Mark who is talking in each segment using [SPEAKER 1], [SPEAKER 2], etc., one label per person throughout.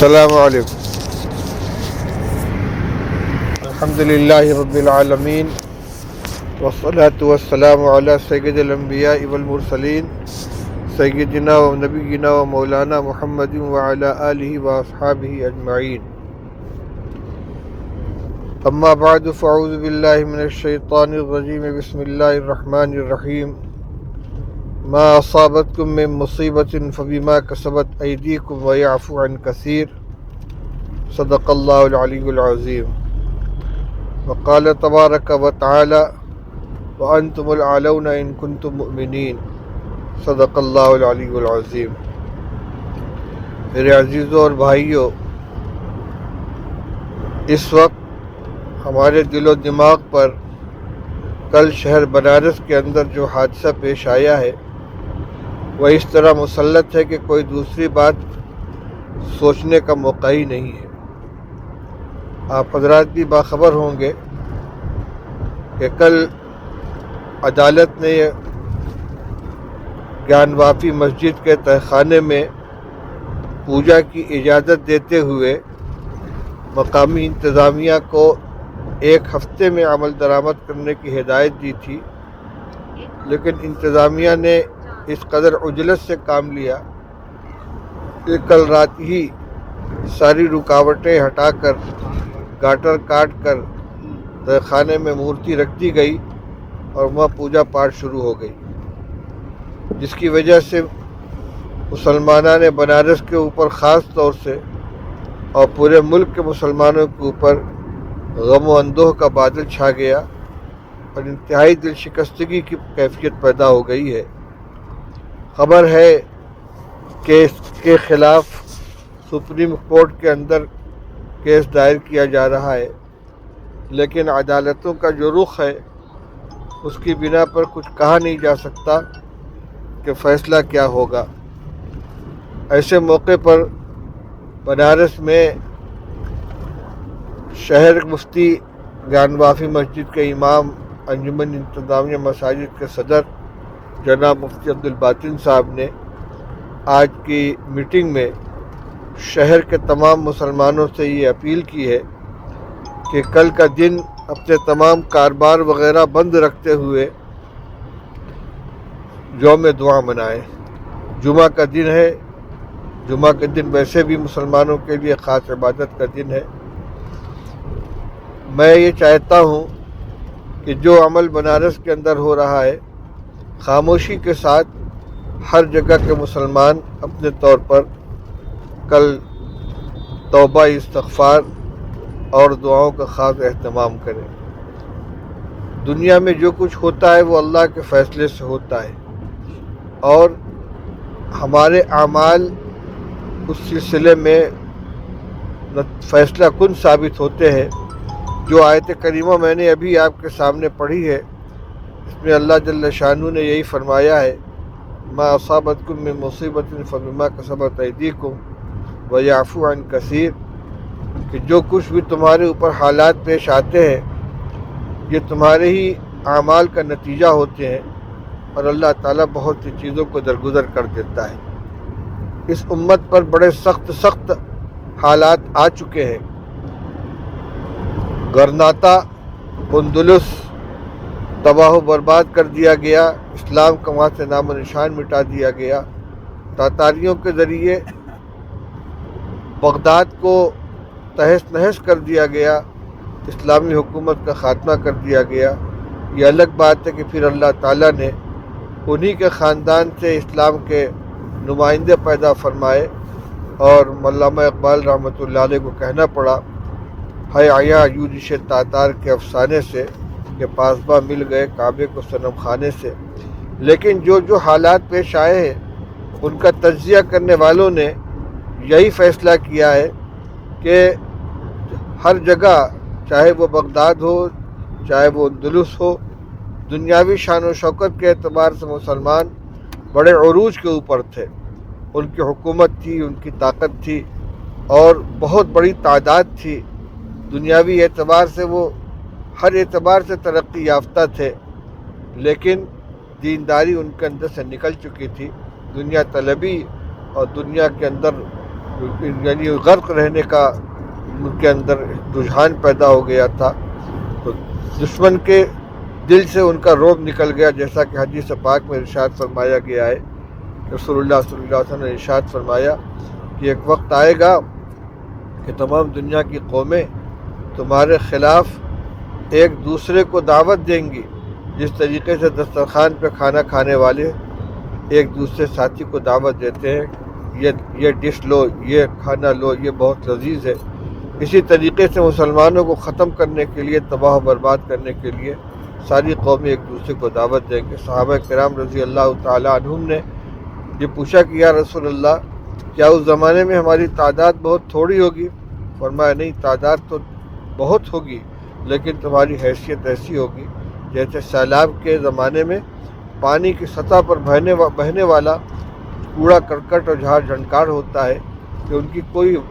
[SPEAKER 1] السلام علیکم۔ الحمد للہ رب العالمین والصلاة والسلام علی سید الانبیاء والمرسلین سیدنا و نبینا و مولانا محمد وعلی آلہ واصحابہ اجمعین، اما بعد فاعوذ باللہ من الشیطان الرجیم، بسم اللہ الرحمن الرحیم۔ ما اصابتکم من مصیبت فبما کسبت ایدیکم ویعفو عن کثیر، صدق اللہ العلی العظیم۔ وقال تبارک و تعالی وانتم الاعلون ان کنتم مؤمنین، صدق اللہ العلی العظیم۔ میرے عزیزوں اور بھائیوں، اس وقت ہمارے دل و دماغ پر کل شہر بنارس کے اندر جو حادثہ پیش آیا ہے وہ اس طرح مسلط ہے کہ کوئی دوسری بات سوچنے کا موقع ہی نہیں ہے۔ آپ حضرات بھی باخبر ہوں گے کہ کل عدالت نے گیان واپی مسجد کے تہخانے میں پوجا کی اجازت دیتے ہوئے مقامی انتظامیہ کو 1 ہفتے میں عمل درآمد کرنے کی ہدایت دی تھی، لیکن انتظامیہ نے اس قدر عجلت سے کام لیا کہ کل رات ہی ساری رکاوٹیں ہٹا کر گاٹر کاٹ کر تہخانے میں مورتی رکھ دی گئی اور وہاں پوجا پاٹ شروع ہو گئی، جس کی وجہ سے مسلمانان بنارس کے اوپر خاص طور سے اور پورے ملک کے مسلمانوں کے اوپر غم و اندوہ کا بادل چھا گیا اور انتہائی دل شکستگی کی کیفیت پیدا ہو گئی ہے۔ خبر ہے کہ اس کے خلاف سپریم کورٹ کے اندر کیس دائر کیا جا رہا ہے، لیکن عدالتوں کا جو رخ ہے اس کی بنا پر کچھ کہا نہیں جا سکتا کہ فیصلہ کیا ہوگا۔ ایسے موقع پر بنارس میں شہر مفتی گیان واپی مسجد کے امام، انجمن انتظامیہ مساجد کے صدر جناب مفتی عبدالباطن صاحب نے آج کی میٹنگ میں شہر کے تمام مسلمانوں سے یہ اپیل کی ہے کہ کل کا دن اپنے تمام کاروبار وغیرہ بند رکھتے ہوئے یوم دعا منائیں۔ جمعہ کا دن ہے، جمعہ کے دن ویسے بھی مسلمانوں کے لیے خاص عبادت کا دن ہے۔ میں یہ چاہتا ہوں کہ جو عمل بنارس کے اندر ہو رہا ہے، خاموشی کے ساتھ ہر جگہ کے مسلمان اپنے طور پر کل توبہ استغفار اور دعاؤں کا خاص اہتمام کریں۔ دنیا میں جو کچھ ہوتا ہے وہ اللہ کے فیصلے سے ہوتا ہے اور ہمارے اعمال اس سلسلے میں فیصلہ کن ثابت ہوتے ہیں۔ جو آیت کریمہ میں نے ابھی آپ کے سامنے پڑھی ہے، اس میں اللہ جل شانہ نے یہی فرمایا ہے، ما اصابتکم من مصیبت فبما کسبت ایدیکم ویعفو عن کثیر، کہ جو کچھ بھی تمہارے اوپر حالات پیش آتے ہیں یہ تمہارے ہی اعمال کا نتیجہ ہوتے ہیں اور اللہ تعالیٰ بہت سی چیزوں کو درگزر کر دیتا ہے۔ اس امت پر بڑے سخت حالات آ چکے ہیں۔ گرناطہ، اندلس تباہ و برباد کر دیا گیا، اسلام کا وہاں سے نام و نشان مٹا دیا گیا، تاتاریوں کے ذریعے بغداد کو تہس نہس کر دیا گیا، اسلامی حکومت کا خاتمہ کر دیا گیا۔ یہ الگ بات ہے کہ پھر اللہ تعالیٰ نے انہی کے خاندان سے اسلام کے نمائندے پیدا فرمائے اور علامہ اقبال رحمۃ اللہ علیہ کو کہنا پڑا، ہے آیا یورش تاتار کے افسانے سے کہ پاسباں مل گئے کعبے کو صنم خانے سے۔ لیکن جو حالات پیش آئے ہیں ان کا تجزیہ کرنے والوں نے یہی فیصلہ کیا ہے کہ ہر جگہ، چاہے وہ بغداد ہو چاہے وہ اندلس ہو، دنیاوی شان و شوکت کے اعتبار سے مسلمان بڑے عروج کے اوپر تھے۔ ان کی حکومت تھی، ان کی طاقت تھی اور بہت بڑی تعداد تھی۔ دنیاوی اعتبار سے وہ ہر اعتبار سے ترقی یافتہ تھے، لیکن دینداری ان کے اندر سے نکل چکی تھی۔ دنیا طلبی اور دنیا کے اندر یعنی غرق رہنے کا ان کے اندر رجحان پیدا ہو گیا تھا، تو دشمن کے دل سے ان کا رعب نکل گیا، جیسا کہ حدیث پاک میں ارشاد فرمایا گیا ہے۔ رسول اللہ صلی اللہ علیہ وسلم نے ارشاد فرمایا کہ ایک وقت آئے گا کہ تمام دنیا کی قومیں تمہارے خلاف ایک دوسرے کو دعوت دیں گی، جس طریقے سے دسترخوان پہ کھانا کھانے والے ایک دوسرے ساتھی کو دعوت دیتے ہیں، یہ ڈش لو، یہ کھانا لو، یہ بہت لذیذ ہے۔ اسی طریقے سے مسلمانوں کو ختم کرنے کے لیے، تباہ و برباد کرنے کے لیے ساری قومیں ایک دوسرے کو دعوت دیں گے۔ صحابہ کرام رضی اللہ تعالیٰ عنہم نے یہ پوچھا کہ یا رسول اللہ، کیا اس زمانے میں ہماری تعداد بہت تھوڑی ہوگی؟ فرمایا نہیں، تعداد تو بہت ہوگی، لیکن تمہاری حیثیت ایسی ہوگی جیسے سیلاب کے زمانے میں پانی کی سطح پر بہنے والا کوڑا کرکٹ اور جھاڑ جھنکار ہوتا ہے، کہ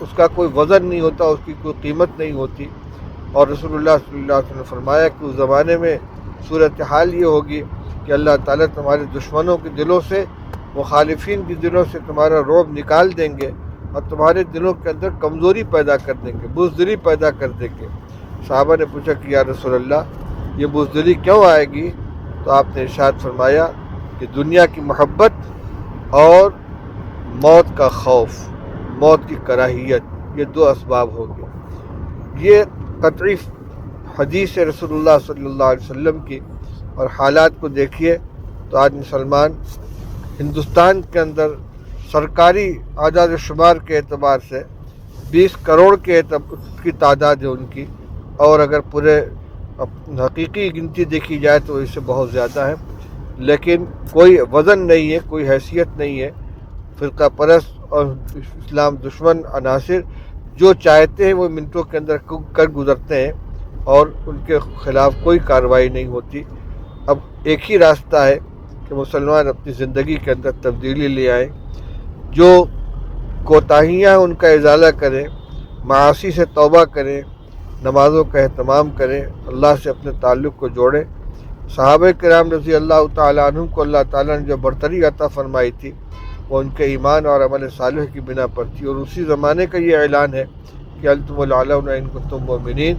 [SPEAKER 1] اس کا کوئی وزن نہیں ہوتا، اس کی کوئی قیمت نہیں ہوتی۔ اور رسول اللہ صلی اللہ علیہ وسلم نے فرمایا کہ اس زمانے میں صورتحال یہ ہوگی کہ اللہ تعالیٰ تمہارے دشمنوں کے دلوں سے، مخالفین کے دلوں سے تمہارا رعب نکال دیں گے، اور تمہارے دلوں کے اندر کمزوری پیدا کر دیں گے، بزدلی پیدا کر دیں گے۔ صحابہ نے پوچھا کہ یا رسول اللہ، یہ بزدلی کیوں آئے گی؟ تو آپ نے ارشاد فرمایا کہ دنیا کی محبت اور موت کا خوف، موت کی کراہیت، یہ دو اسباب ہوں گے۔ یہ قطعی حدیث رسول اللہ صلی اللہ علیہ وسلم کی، اور حالات کو دیکھیے تو آج مسلمان ہندوستان کے اندر سرکاری اعداد و شمار کے اعتبار سے 20 کروڑ کی تعداد ہے ان کی، اور اگر پورے حقیقی گنتی دیکھی جائے تو اس سے بہت زیادہ ہے، لیکن کوئی وزن نہیں ہے، کوئی حیثیت نہیں ہے۔ فرقہ پرست اور اسلام دشمن عناصر جو چاہتے ہیں وہ منٹوں کے اندر کر گزرتے ہیں، اور ان کے خلاف کوئی کارروائی نہیں ہوتی۔ اب ایک ہی راستہ ہے کہ مسلمان اپنی زندگی کے اندر تبدیلی لے آئیں، جو کوتاہیاں ان کا ازالہ کریں، معاصی سے توبہ کریں، نمازوں کا اہتمام کریں، اللہ سے اپنے تعلق کو جوڑیں۔ صحابہ کرام رضی اللہ تعالیٰ عنہم کو اللہ تعالیٰ نے جو برتری عطا فرمائی تھی وہ ان کے ایمان اور عمل صالح کی بنا پر تھی، اور اسی زمانے کا یہ اعلان ہے کہ انتم الاعلون ان کنتم مؤمنین،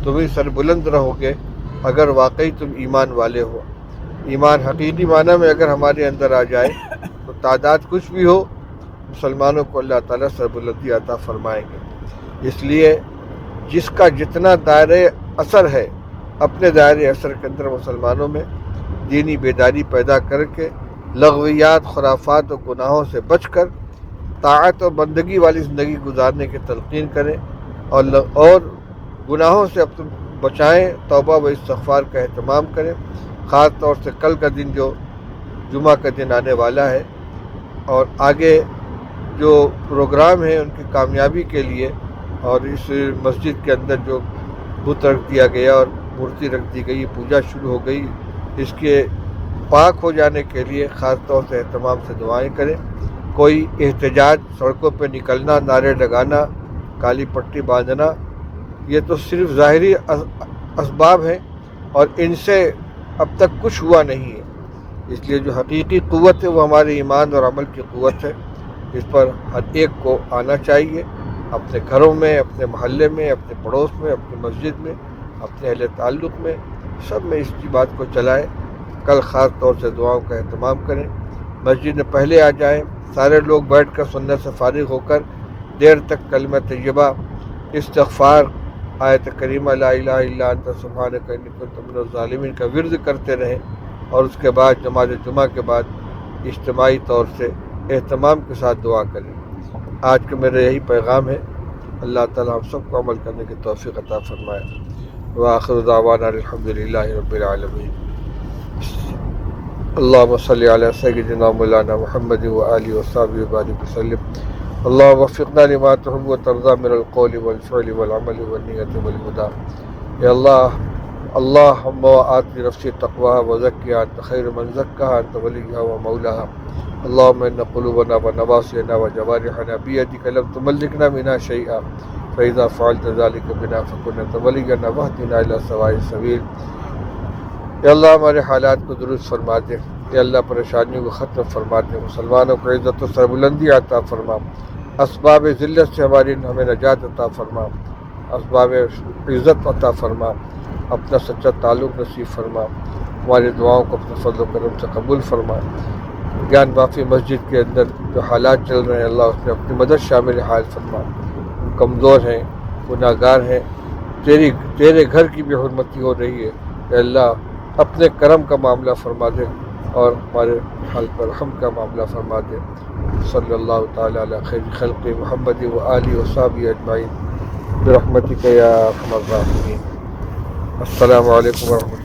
[SPEAKER 1] تم ہی سربلند رہو گے اگر واقعی تم ایمان والے ہو۔ ایمان حقیقی معنی میں اگر ہمارے اندر آ جائے تو تعداد کچھ بھی ہو، مسلمانوں کو اللہ تعالیٰ سربلندی عطا فرمائیں گے۔ اس لیے جس کا جتنا دائرۂ اثر ہے، اپنے دائرۂ اثر کے اندر مسلمانوں میں دینی بیداری پیدا کر کے لغویات، خرافات اور گناہوں سے بچ کر طاعت اور بندگی والی زندگی گزارنے کی تلقین کریں، اور گناہوں سے اپنے بچائیں، توبہ و استغفار کا اہتمام کریں۔ خاص طور سے کل کا دن جو جمعہ کا دن آنے والا ہے، اور آگے جو پروگرام ہیں ان کی کامیابی کے لیے، اور اس مسجد کے اندر جو بت رکھ دیا گیا اور مورتی رکھ دی گئی، پوجا شروع ہو گئی، اس کے پاک ہو جانے کے لیے خاص طور سے اہتمام سے دعائیں کریں۔ کوئی احتجاج، سڑکوں پہ نکلنا، نعرے لگانا، کالی پٹی باندھنا، یہ تو صرف ظاہری اسباب ہیں، اور ان سے اب تک کچھ ہوا نہیں ہے۔ اس لیے جو حقیقی قوت ہے وہ ہمارے ایمان اور عمل کی قوت ہے، اس پر ہر ایک کو آنا چاہیے، اپنے گھروں میں، اپنے محلے میں، اپنے پڑوس میں، اپنی مسجد میں، اپنے اہل تعلق میں، سب میں اس کی بات کو چلائیں۔ کل خاص طور سے دعاؤں کا اہتمام کریں، مسجد میں پہلے آ جائیں، سارے لوگ بیٹھ کر سنت سے فارغ ہو کر دیر تک کلمہ طیبہ، استغفار، آیت کریمہ لا الہ الا انت سبحانک انی کنت من الظالمین کا ورد کرتے رہیں، اور اس کے بعد نماز جمعہ کے بعد اجتماعی طور سے اہتمام کے ساتھ دعا کریں۔ آج کا میرا یہی پیغام ہے۔ اللہ تعالیٰ ہم سب کو عمل کرنے کی توفیق عطا فرمائے۔ وآخر دعوانا الحمدللہ رب العالمین۔ اللہم صلی علی سیدنا مولانا محمد وآلہ وصحبہ وبارک وسلم۔ اللہم وفقنا لما تحب وترضى من القول والفعل والعمل والنیت والہدى۔ یا اللہم آت نفسی تقواها وزکیها انت خیر من زکاها انت ولیها ومولاها۔ اللہم ان قلوبنا ونواصینا وجوارحنا بیدک لم تملکنا منها شیئا فاذا فعلت ذلك بنا فکن انت ولینا واہدنا الی سواء السبیل۔ یا اللہ ہمارے حالات کو درست فرما دے، یا اللہ پریشانیوں کو ختم فرما دے، مسلمانوں کو عزت و سربلندی عطا فرما، اسباب ذلت سے ہمیں نجات عطا فرما، اسباب عزت عطا فرما، اپنا سچا تعلق نصیب فرما، ہماری دعاؤں کو اپنے فضل و کرم سے قبول فرما۔ گیان بافی مسجد کے اندر جو حالات چل رہے ہیں اللہ اس میں اپنی مدد شامل حال فرما۔ ہم کمزور ہیں، گناہ گار ہیں، تیرے گھر کی بھی حرمتی ہو رہی ہے، کہ اللہ اپنے کرم کا معاملہ فرما دے اور ہمارے حال پر رحم کا معاملہ فرما دے۔ صلی اللہ تعالی علی خیر خلق محمد و آلہ و صحبہ اجمعین برحمتک یا ارحم الراحمین۔ السلام علیکم ورحمۃ اللہ۔